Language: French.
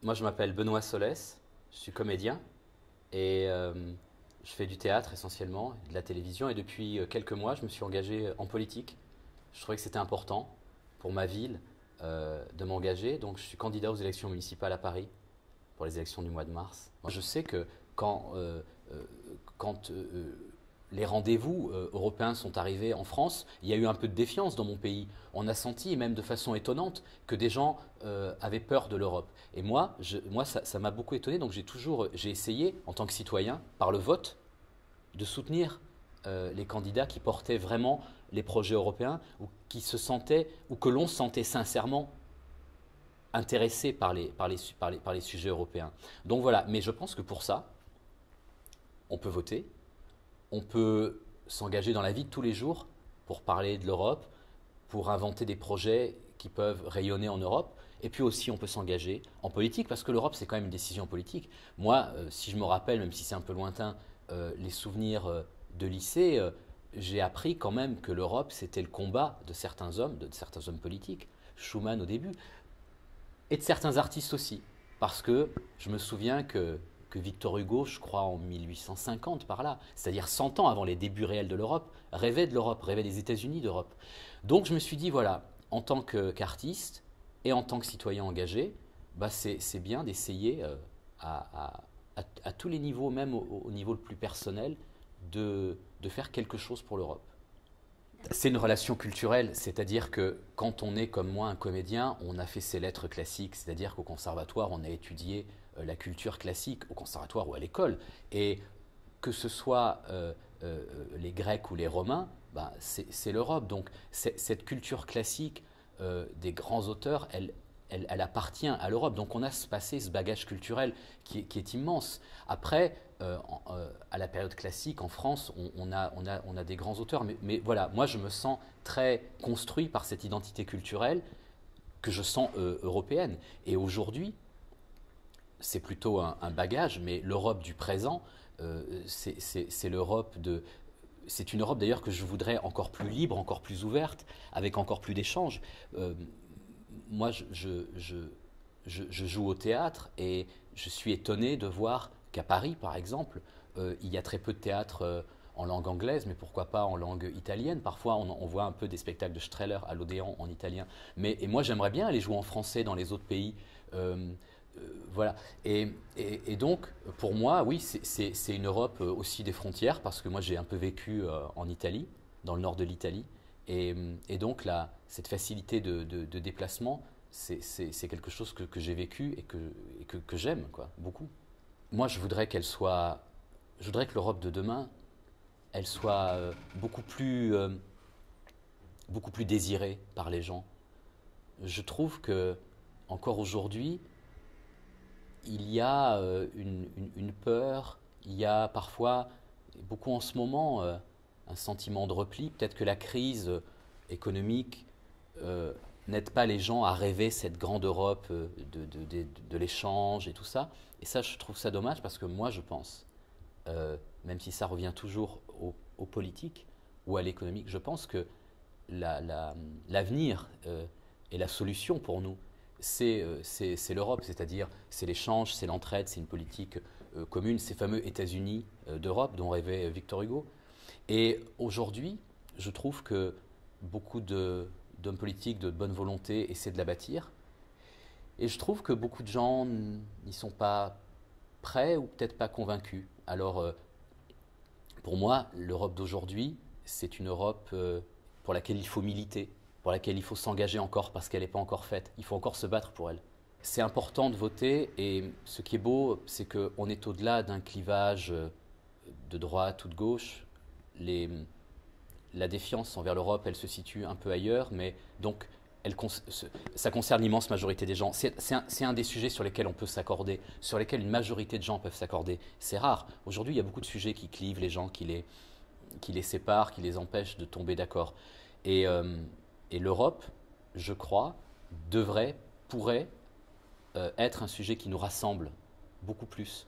Moi, je m'appelle Benoît Solès, je suis comédien et je fais du théâtre essentiellement, de la télévision et depuis quelques mois, je me suis engagé en politique. Je trouvais que c'était important pour ma ville de m'engager, donc je suis candidat aux élections municipales à Paris pour les élections du mois de mars. Je sais que quand, euh, euh, quand les rendez-vous européens sont arrivés en France, il y a eu un peu de défiance dans mon pays. On a senti, et même de façon étonnante, que des gens avaient peur de l'Europe. Et moi ça m'a beaucoup étonné, donc j'ai essayé, en tant que citoyen, par le vote, de soutenir les candidats qui portaient vraiment les projets européens ou qui se sentaient, ou que l'on sentait sincèrement intéressés par les sujets européens. Donc voilà, mais je pense que pour ça, on peut voter, on peut s'engager dans la vie de tous les jours pour parler de l'Europe, pour inventer des projets qui peuvent rayonner en Europe. Et puis aussi, on peut s'engager en politique, parce que l'Europe, c'est quand même une décision politique. Moi, si je me rappelle, même si c'est un peu lointain, les souvenirs de lycée, j'ai appris quand même que l'Europe, c'était le combat de certains hommes politiques. Schuman au début, et de certains artistes aussi. Parce que je me souviens que Victor Hugo, je crois en 1850 par là, c'est-à-dire 100 ans avant les débuts réels de l'Europe, rêvait des États-Unis d'Europe. Donc je me suis dit, voilà, en tant qu'artiste et en tant que citoyen engagé, bah c'est bien d'essayer à tous les niveaux, même au niveau le plus personnel, de faire quelque chose pour l'Europe. C'est une relation culturelle, c'est-à-dire que quand on est comme moi un comédien, on a fait ses lettres classiques, c'est-à-dire qu'au conservatoire, on a étudié la culture classique, au conservatoire ou à l'école, et que ce soit les Grecs ou les Romains, bah, c'est l'Europe. Donc cette culture classique des grands auteurs, elle appartient à l'Europe. Donc on a ce passé, ce bagage culturel qui est immense. Après, à la période classique, en France, on a des grands auteurs. Mais voilà, moi je me sens très construit par cette identité culturelle que je sens européenne. Et aujourd'hui, c'est plutôt un bagage, mais l'Europe du présent, c'est l'Europe de... C'est une Europe d'ailleurs que je voudrais encore plus libre, encore plus ouverte, avec encore plus d'échanges. Euh, Moi, je joue au théâtre et je suis étonné de voir qu'à Paris, par exemple, il y a très peu de théâtre en langue anglaise, mais pourquoi pas en langue italienne. Parfois, on voit un peu des spectacles de Strehler à l'Odéon en italien. Et moi, j'aimerais bien aller jouer en français dans les autres pays. Euh, voilà. Et donc, pour moi, oui, c'est une Europe aussi des frontières, parce que moi, j'ai un peu vécu en Italie, dans le nord de l'Italie. Et donc, là, cette facilité de déplacement, c'est quelque chose que j'ai vécu et que j'aime, quoi, beaucoup. Moi, je voudrais que l'Europe de demain, elle soit beaucoup plus désirée par les gens. Je trouve que, encore aujourd'hui, il y a une peur, il y a parfois, beaucoup en ce moment, un sentiment de repli. Peut-être que la crise économique euh, n'aide pas les gens à rêver cette grande Europe de l'échange et tout ça. Et ça, je trouve ça dommage parce que moi, je pense, même si ça revient toujours au politique ou à l'économique, je pense que l'avenir et la solution pour nous, c'est l'Europe, c'est-à-dire c'est l'échange, c'est l'entraide, c'est une politique commune, ces fameux États-Unis d'Europe dont rêvait Victor Hugo. Et aujourd'hui, je trouve que beaucoup d'hommes politiques de bonne volonté essaient de la bâtir. Et je trouve que beaucoup de gens n'y sont pas prêts ou peut-être pas convaincus. Alors, pour moi, l'Europe d'aujourd'hui, c'est une Europe pour laquelle il faut militer, pour laquelle il faut s'engager encore parce qu'elle n'est pas encore faite. Il faut encore se battre pour elle. C'est important de voter et ce qui est beau, c'est qu'on est au-delà d'un clivage de droite ou de gauche. Les, la défiance envers l'Europe, elle se situe un peu ailleurs, mais donc ça concerne l'immense majorité des gens. C'est un des sujets sur lesquels on peut s'accorder, sur lesquels une majorité de gens peuvent s'accorder. C'est rare. Aujourd'hui, il y a beaucoup de sujets qui clivent les gens, qui les séparent, qui les empêchent de tomber d'accord. Et, euh, et l'Europe, je crois, pourrait être un sujet qui nous rassemble beaucoup plus